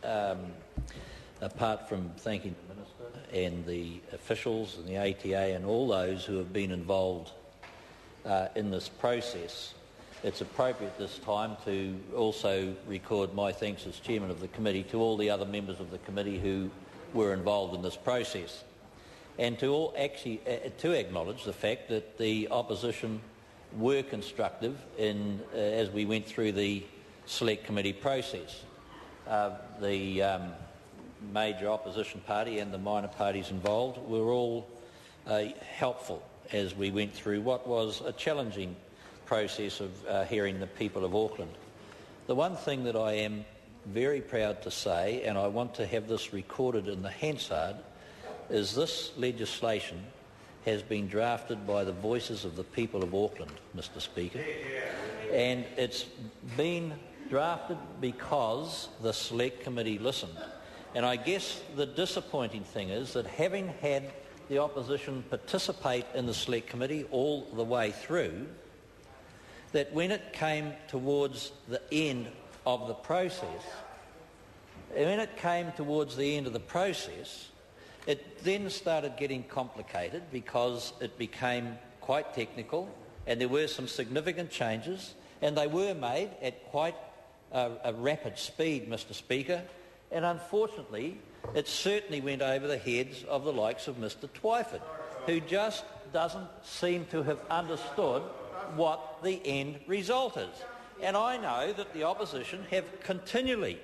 apart from thanking the Minister and the officials and the ATA and all those who have been involved in this process, it's appropriate this time to also record my thanks as Chairman of the Committee to all the other members of the Committee who were involved in this process, and to acknowledge the fact that the opposition were constructive as we went through the Select Committee process. The major opposition party and the minor parties involved were all helpful as we went through what was a challenging process of hearing the people of Auckland. The one thing that I am very proud to say, and I want to have this recorded in the Hansard, is this legislation has been drafted by the voices of the people of Auckland, Mr. Speaker, and it's been drafted because the Select Committee listened. And I guess the disappointing thing is that having had the opposition participate in the Select Committee all the way through, that when it came towards the end of the process, it then started getting complicated because it became quite technical and there were some significant changes, and they were made at quite a rapid speed, Mr. Speaker, and unfortunately it certainly went over the heads of the likes of Mr. Twyford, who just doesn't seem to have understood what the end result is. And I know that the opposition have continually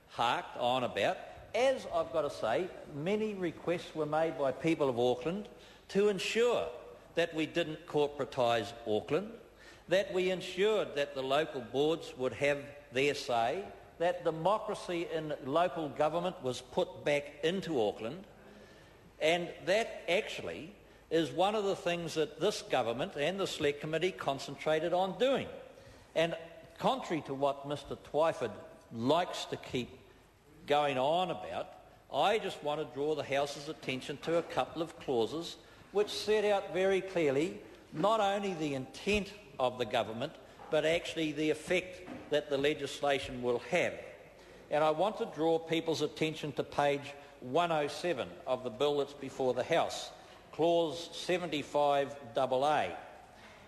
harked on about, as I've got to say, many requests were made by people of Auckland to ensure that we didn't corporatise Auckland, that we ensured that the local boards would have their say, that democracy in local government was put back into Auckland, and that actually is one of the things that this government and the Select Committee concentrated on doing. And contrary to what Mr. Twyford likes to keep going on about, I just want to draw the House's attention to a couple of clauses which set out very clearly not only the intent of the government but actually the effect that the legislation will have. And I want to draw people's attention to page 107 of the bill that's before the House, clause 75AA,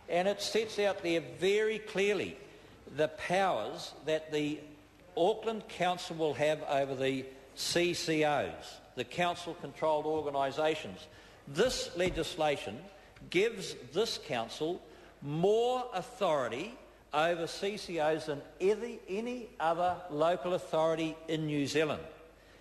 and it sets out there very clearly the powers that the Auckland Council will have over the CCOs, the council-controlled organisations. This legislation gives this council more authority over CCOs than any other local authority in New Zealand.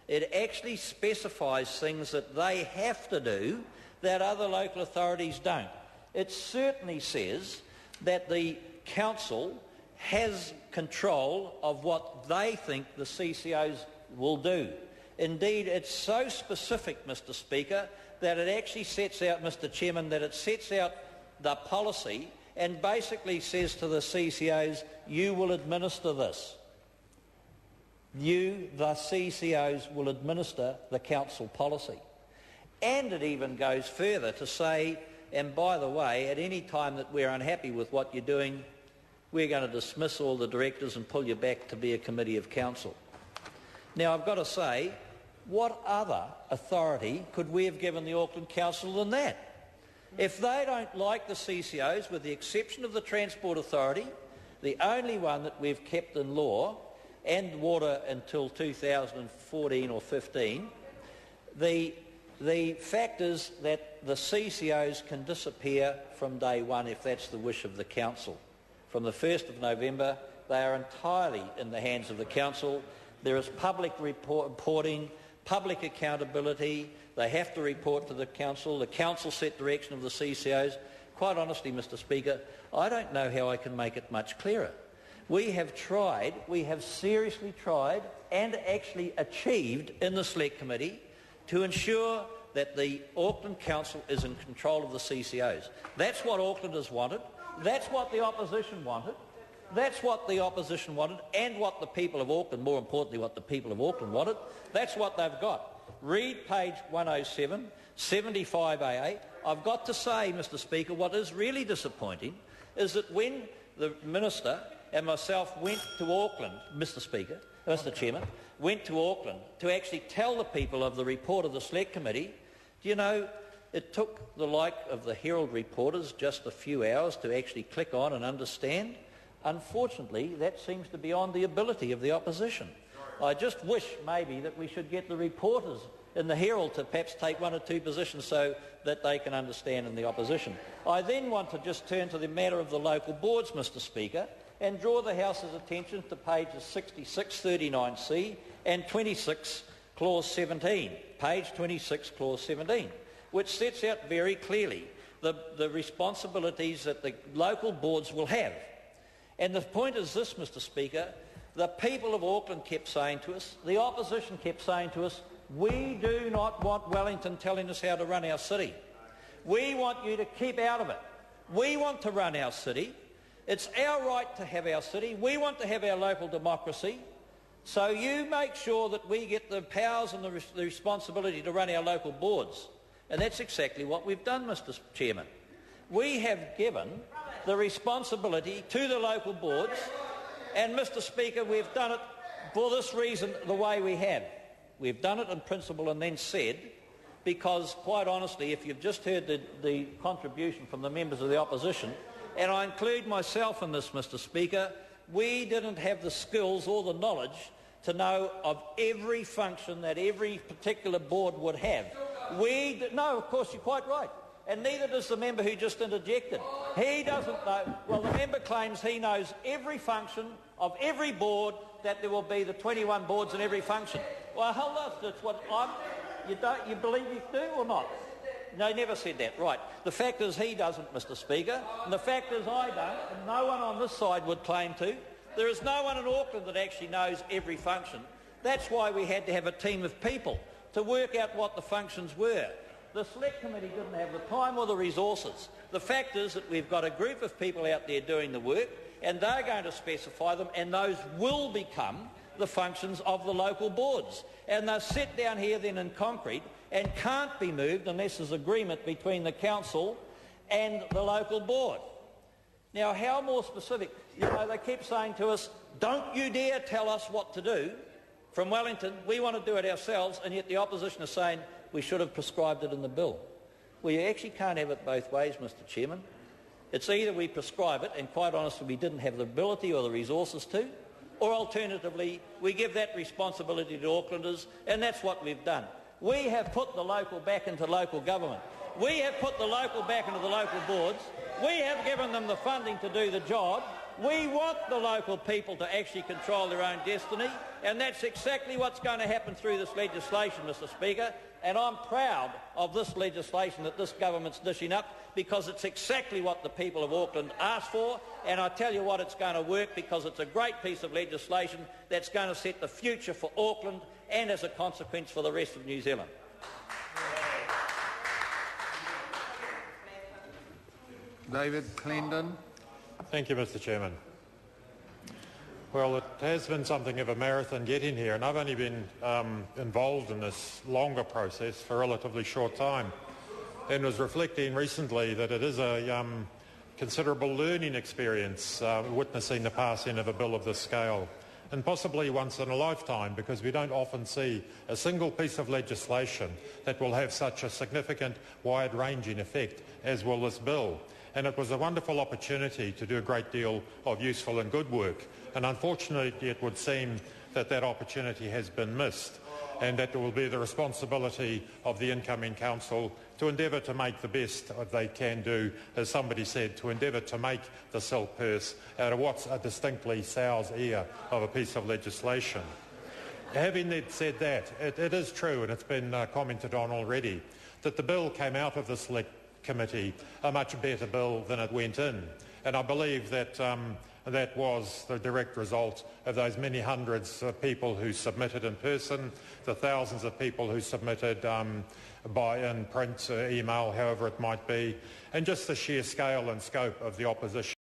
It actually specifies things that they have to do that other local authorities don't. It certainly says that the council has control of what they think the CCOs will do. Indeed, it's so specific, Mr. Speaker, that it actually sets out, Mr. Chairman, that it sets out the policy and basically says to the CCOs, you will administer this. You, the CCOs, will administer the council policy. And it even goes further to say, and by the way, at any time that we're unhappy with what you're doing, we're going to dismiss all the directors and pull you back to be a committee of council. Now, I've got to say, what other authority could we have given the Auckland Council than that? If they don't like the CCOs, with the exception of the Transport Authority, the only one that we've kept in law, and water until 2014 or 15, the fact is that the CCOs can disappear from day one if that's the wish of the Council. From the 1st of November, they are entirely in the hands of the Council. There is public reporting, public accountability. They have to report to the Council. The Council set direction of the CCOs. Quite honestly, Mr. Speaker, I don't know how I can make it much clearer. We have tried, we have seriously tried and actually achieved in the Select Committee to ensure that the Auckland Council is in control of the CCOs. That's what Aucklanders wanted. That's what the opposition wanted. That's what the opposition wanted, and what the people of Auckland, more importantly what the people of Auckland wanted. That's what they've got. Read page 107, 75AA. I've got to say, Mr. Speaker, what is really disappointing is that when the Minister and myself went to Auckland, Mr. Chairman, went to Auckland to actually tell the people of the report of the Select Committee. Do you know, it took the like of the Herald reporters just a few hours to actually click on and understand. Unfortunately, that seems to be beyond the ability of the opposition. I just wish maybe that we should get the reporters in the Herald to perhaps take one or two positions so that they can understand in the opposition. I then want to just turn to the matter of the local boards, Mr Speaker, and draw the House's attention to pages 66, 39C and 26, clause 17, page 26, clause 17, which sets out very clearly the responsibilities that the local boards will have. And the point is this, Mr Speaker, the people of Auckland kept saying to us, the opposition kept saying to us, we do not want Wellington telling us how to run our city. We want you to keep out of it. We want to run our city. It's our right to have our city. We want to have our local democracy. So you make sure that we get the powers and the responsibility to run our local boards. And that's exactly what we've done, Mr Chairman. We have given the responsibility to the local boards, and Mr Speaker, we've done it for this reason the way we have. We've done it in principle and then said, because quite honestly, if you've just heard the contribution from the members of the opposition, and I include myself in this, Mr Speaker, we didn't have the skills or the knowledge to know of every function that every particular board would have. No, of course, you're quite right. And neither does the member who just interjected. He doesn't know. Well, the member claims he knows every function of every board, that there will be the 21 boards in every function. Well, hold on, that's what you believe you do or not? No, he never said that. Right. The fact is he doesn't, Mr Speaker, and the fact is I don't, and no one on this side would claim to. There is no one in Auckland that actually knows every function. That's why we had to have a team of people to work out what the functions were. The Select Committee didn't have the time or the resources. The fact is that we've got a group of people out there doing the work, and they're going to specify them, and those will become the functions of the local boards. And they're set down here then in concrete and can't be moved unless there's agreement between the council and the local board. Now, how more specific? You know, they keep saying to us, don't you dare tell us what to do. From Wellington, we want to do it ourselves, and yet the opposition is saying we should have prescribed it in the bill. Well, you actually can't have it both ways, Mr Chairman. It's either we prescribe it, and quite honestly we didn't have the ability or the resources to, or alternatively we give that responsibility to Aucklanders, and that's what we've done. We have put the local back into local government. We have put the local back into the local boards. We have given them the funding to do the job. We want the local people to actually control their own destiny, and that's exactly what's going to happen through this legislation, Mr Speaker, and I'm proud of this legislation that this government's dishing up, because it's exactly what the people of Auckland asked for, and I tell you what, it's going to work because it's a great piece of legislation that's going to set the future for Auckland and, as a consequence, for the rest of New Zealand. David Clendon. Thank you, Mr Chairman. Well, it has been something of a marathon getting here, and I've only been involved in this longer process for a relatively short time, and was reflecting recently that it is a considerable learning experience witnessing the passing of a bill of this scale, and possibly once in a lifetime, because we don't often see a single piece of legislation that will have such a significant wide-ranging effect as will this bill. And it was a wonderful opportunity to do a great deal of useful and good work. And unfortunately, it would seem that that opportunity has been missed, and that it will be the responsibility of the incoming council to endeavour to make the best they can do, as somebody said, to endeavour to make the silk purse out of what's a distinctly sow's ear of a piece of legislation. Having said that, it is true, and it's been commented on already, that the bill came out of the Select Committee a much better bill than it went in, and I believe that that was the direct result of those many hundreds of people who submitted in person, the thousands of people who submitted by in print, email, however it might be, and just the sheer scale and scope of the opposition